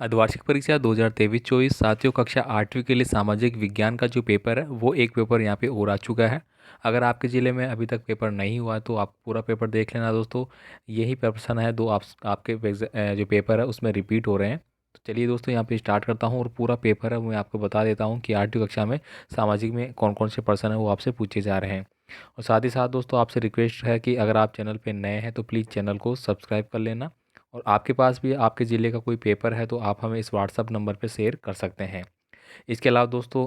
अर्धवार्षिक परीक्षा 2023-24 साथियों कक्षा 8वीं के लिए सामाजिक विज्ञान का जो पेपर है वो एक पेपर यहाँ पे और आ चुका है। अगर आपके ज़िले में अभी तक पेपर नहीं हुआ है तो आप पूरा पेपर देख लेना दोस्तों। यही प्रश्न है दो आपके जो पेपर है उसमें रिपीट हो रहे हैं। तो चलिए दोस्तों यहाँ पे स्टार्ट करता हूँ और पूरा पेपर है मैं आपको बता देता हूँ कि 8वीं कक्षा में सामाजिक में कौन कौन से प्रश्न है वो आपसे पूछे जा रहे हैं। और साथ ही साथ दोस्तों आपसे रिक्वेस्ट है कि अगर आप चैनल पर नए हैं तो प्लीज़ चैनल को सब्सक्राइब कर लेना। और आपके पास भी आपके ज़िले का कोई पेपर है तो आप हमें इस व्हाट्सअप नंबर पर शेयर कर सकते हैं। इसके अलावा दोस्तों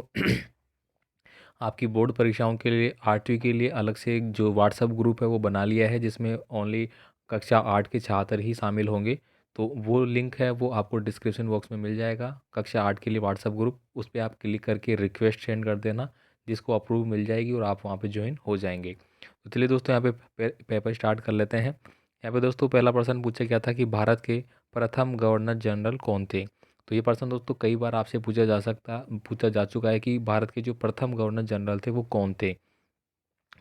आपकी बोर्ड परीक्षाओं के लिए 8वीं के लिए अलग से एक जो व्हाट्सअप ग्रुप है वो बना लिया है जिसमें ओनली कक्षा 8 के छात्र ही शामिल होंगे। तो वो लिंक है वो आपको डिस्क्रिप्शन बॉक्स में मिल जाएगा। कक्षा 8 के लिए व्हाट्सअप ग्रुप उस पर आप क्लिक करके रिक्वेस्ट सेंड कर देना, जिसको अप्रूव मिल जाएगी और आप वहाँ पे ज्वाइन हो जाएंगे। तो चलिए दोस्तों यहाँ पे पेपर स्टार्ट कर लेते हैं। यहाँ पे दोस्तों पहला प्रश्न पूछा गया था कि भारत के प्रथम गवर्नर जनरल कौन थे। तो ये प्रश्न दोस्तों कई बार आपसे पूछा जा चुका है कि भारत के जो प्रथम गवर्नर जनरल थे वो कौन थे।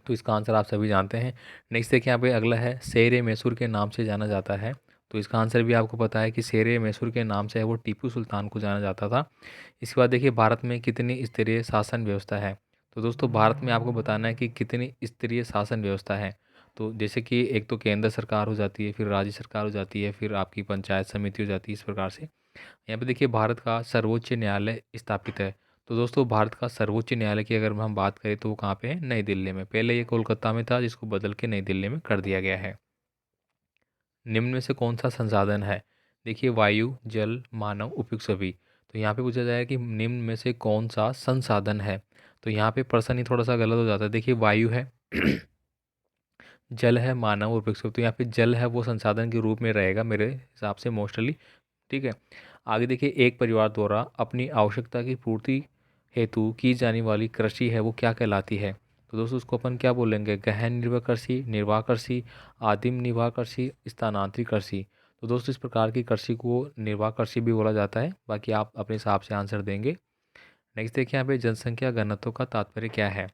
तो इसका आंसर आप सभी जानते हैं। नेक्स्ट देखिए यहाँ पे अगला है शेर ए मैसूर के नाम से जाना जाता है। तो इसका आंसर भी आपको पता है कि शेर ए मैसूर के नाम से है वो टीपू सुल्तान को जाना जाता था। इसके बाद देखिए भारत में कितनी स्तरीय शासन व्यवस्था है। तो दोस्तों भारत में आपको बताना है कि कितनी स्तरीय शासन व्यवस्था है। तो जैसे कि एक तो केंद्र सरकार हो जाती है, फिर राज्य सरकार हो जाती है, फिर आपकी पंचायत समिति हो जाती है, इस प्रकार से। यहाँ पे देखिए भारत का सर्वोच्च न्यायालय स्थापित है। तो दोस्तों भारत का सर्वोच्च न्यायालय की अगर हम बात करें तो वो कहाँ पे है, नई दिल्ली में। पहले ये कोलकाता में था जिसको बदल के नई दिल्ली में कर दिया गया है। निम्न में से कौन सा संसाधन है। देखिए वायु, जल, मानव, उपयुक्त सभी। तो यहाँ पे पूछा जाए कि निम्न में से कौन सा संसाधन है। तो यहाँ पे प्रश्न ही थोड़ा सा गलत हो जाता है। देखिए वायु है जल है, मानव और उपयुक्त सभी। तो यहाँ पे जल है वो संसाधन के रूप में रहेगा मेरे हिसाब से मोस्टली। ठीक है। आगे देखिए एक परिवार द्वारा अपनी आवश्यकता की पूर्ति हेतु की जाने वाली कृषि है वो क्या कहलाती है। तो दोस्तों उसको अपन क्या बोलेंगे, गहन निर्भर कृषि, निर्वाह कृषि, आदिम निर्वाह कृषि, स्थानांतरित कृषि। तो दोस्तों इस प्रकार की कृषि को निर्वाह कृषि भी बोला जाता है। बाकी आप अपने हिसाब से आंसर देंगे। नेक्स्ट देखिए यहाँ पे जनसंख्या घनत्व का तात्पर्य क्या है।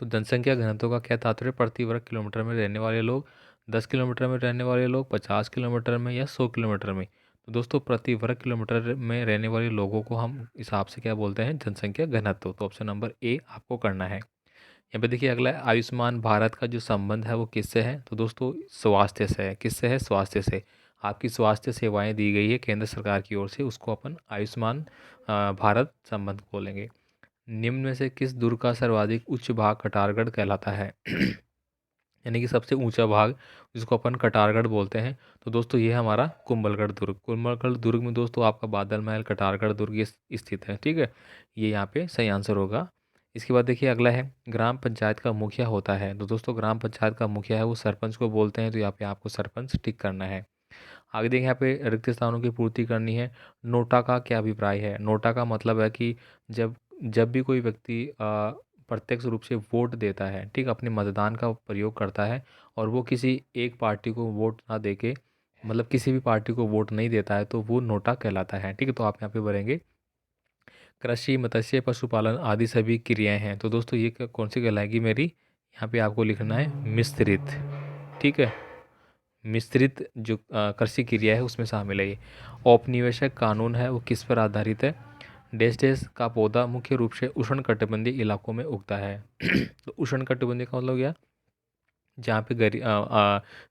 तो जनसंख्या घनत्व का क्या तात्पर्य, प्रति वर्ग किलोमीटर में रहने वाले लोग, 10 किलोमीटर में रहने वाले लोग, 50 किलोमीटर में या 100 किलोमीटर में। तो दोस्तों प्रति वर्ग किलोमीटर में रहने वाले लोगों को हम हिसाब से क्या बोलते हैं, जनसंख्या घनत्व। तो ऑप्शन नंबर ए आपको करना है। यहाँ पे देखिए अगला है आयुष्मान भारत का जो संबंध है वो किससे है। तो दोस्तों स्वास्थ्य से है। किससे है, स्वास्थ्य से। आपकी स्वास्थ्य सेवाएं दी गई है केंद्र सरकार की ओर से, उसको अपन आयुष्मान भारत संबंध बोलेंगे। निम्न में से किस दुर्ग का सर्वाधिक उच्च भाग कटारगढ़ कहलाता है यानी कि सबसे ऊंचा भाग जिसको अपन कटारगढ़ बोलते हैं। तो दोस्तों ये है हमारा कुंभलगढ़ दुर्ग। कुंभलगढ़ दुर्ग में दोस्तों आपका बादल महल, कटारगढ़ दुर्ग ये स्थित है। ठीक है, ये यहाँ पे सही आंसर होगा। इसके बाद देखिए अगला है ग्राम पंचायत का मुखिया होता है। तो दोस्तों ग्राम पंचायत का मुखिया है वो सरपंच को बोलते हैं। तो यहाँ पे आपको सरपंच टिक करना है। आगे देखिए यहाँ पे रिक्त स्थानों की पूर्ति करनी है। नोटा का क्या अभिप्राय है। नोटा का मतलब है कि जब जब भी कोई व्यक्ति प्रत्यक्ष रूप से वोट देता है, ठीक, अपने मतदान का प्रयोग करता है और वो किसी एक पार्टी को वोट ना देके, मतलब किसी भी पार्टी को वोट नहीं देता है तो वो नोटा कहलाता है। ठीक है, तो आप यहाँ पे भरेंगे कृषि, मत्स्य, पशुपालन आदि सभी क्रियाएं हैं। तो दोस्तों ये कौन सी कहलाएगी मेरी, यहाँ पे आपको लिखना है मिश्रित। ठीक है, मिश्रित जो कृषि क्रिया है उसमें शामिल है ये। औपनिवेशिक कानून है वो किस पर आधारित है। डैश डैश का पौधा मुख्य रूप से उष्णकटिबंधीय इलाकों में उगता है तो उष्णकटिबंधीय का मतलब क्या, जहाँ पे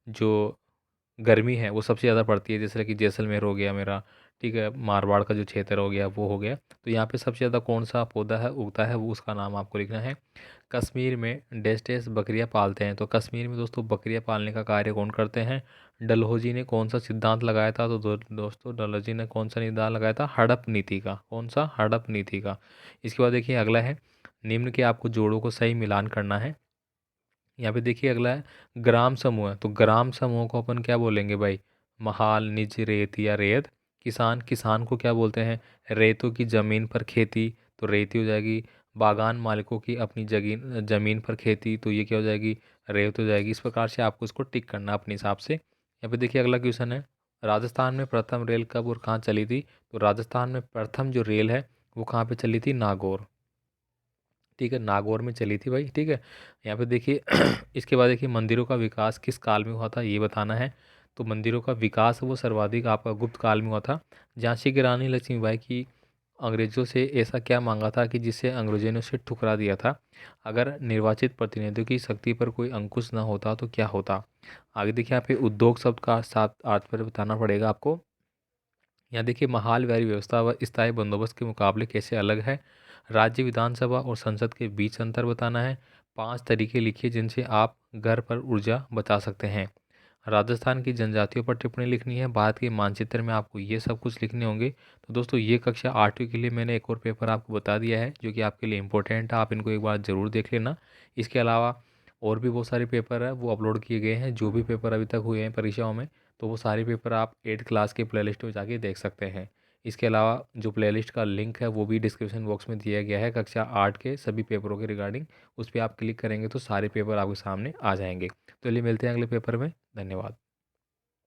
जो गर्मी है वो सबसे ज़्यादा पड़ती है, जैसे कि जैसलमेर हो गया मेरा, ठीक है, मारवाड़ का जो क्षेत्र हो गया वो हो गया। तो यहाँ पे सबसे ज़्यादा कौन सा पौधा है उगता है वो उसका नाम आपको लिखना है। कश्मीर में डैश डैश बकरियाँ पालते हैं। तो कश्मीर में दोस्तों बकरियाँ पालने का कार्य कौन करते हैं। डलहौजी ने कौन सा सिद्धांत लगाया था। तो दोस्तों डलहौजी ने कौन सा सिद्धांत लगाया था, हड़प नीति का। कौन सा, हड़प नीति का। इसके बाद देखिए अगला है निम्न के आपको जोड़ों को सही मिलान करना है। यहाँ पे देखिए अगला है ग्राम समूह है। तो ग्राम समूह को अपन क्या बोलेंगे भाई, महाल, निज, रेत या रेत। किसान, किसान को क्या बोलते हैं, रेतों की ज़मीन पर खेती, तो रेती हो जाएगी। बागान मालिकों की अपनी ज़मीन पर खेती, तो ये क्या हो जाएगी, रेत हो जाएगी। इस प्रकार से आपको इसको टिक करना अपने हिसाब से। यहाँ पे देखिए अगला क्वेश्चन है राजस्थान में प्रथम रेल कब और कहाँ चली थी। तो राजस्थान में प्रथम जो रेल है वो कहाँ पे चली थी, नागौर। ठीक है, नागौर में चली थी भाई। ठीक है, यहाँ पे देखिए इसके बाद देखिए मंदिरों का विकास किस काल में हुआ था ये बताना है। तो मंदिरों का विकास वो सर्वाधिक आपका गुप्त काल में हुआ था। झांसी की रानी लक्ष्मीबाई की अंग्रेज़ों से ऐसा क्या मांगा था कि जिससे अंग्रेज़ों ने उसे ठुकरा दिया था? अगर निर्वाचित प्रतिनिधियों की शक्ति पर कोई अंकुश न होता तो क्या होता? आगे देखिए, यहाँ पे उद्योग शब्द का साथ अर्थ पर बताना पड़ेगा आपको। यहाँ देखिए, महालवारी व्यवस्था व स्थायी बंदोबस्त के मुकाबले कैसे अलग है। राज्य विधानसभा और संसद के बीच अंतर बताना है। 5 तरीके लिखिए जिनसे आप घर पर ऊर्जा बचा सकते हैं। राजस्थान की जनजातियों पर टिप्पणी लिखनी है। भारत के मानचित्र में आपको ये सब कुछ लिखने होंगे। तो दोस्तों, ये कक्षा 8वीं के लिए मैंने एक और पेपर आपको बता दिया है जो कि आपके लिए इंपॉर्टेंट है। आप इनको एक बार ज़रूर देख लेना। इसके अलावा और भी बहुत सारे पेपर है वो अपलोड किए गए हैं, जो भी पेपर अभी तक हुए हैं परीक्षाओं में। तो वो सारे पेपर आप 8th क्लास के प्लेलिस्ट में जाके देख सकते हैं। इसके अलावा जो प्लेलिस्ट का लिंक है वो भी डिस्क्रिप्शन बॉक्स में दिया गया है कक्षा 8 के सभी पेपरों के रिगार्डिंग। उस पर आप क्लिक करेंगे तो सारे पेपर आपके सामने आ जाएंगे। तो चलिए मिलते हैं अगले पेपर में। धन्यवाद।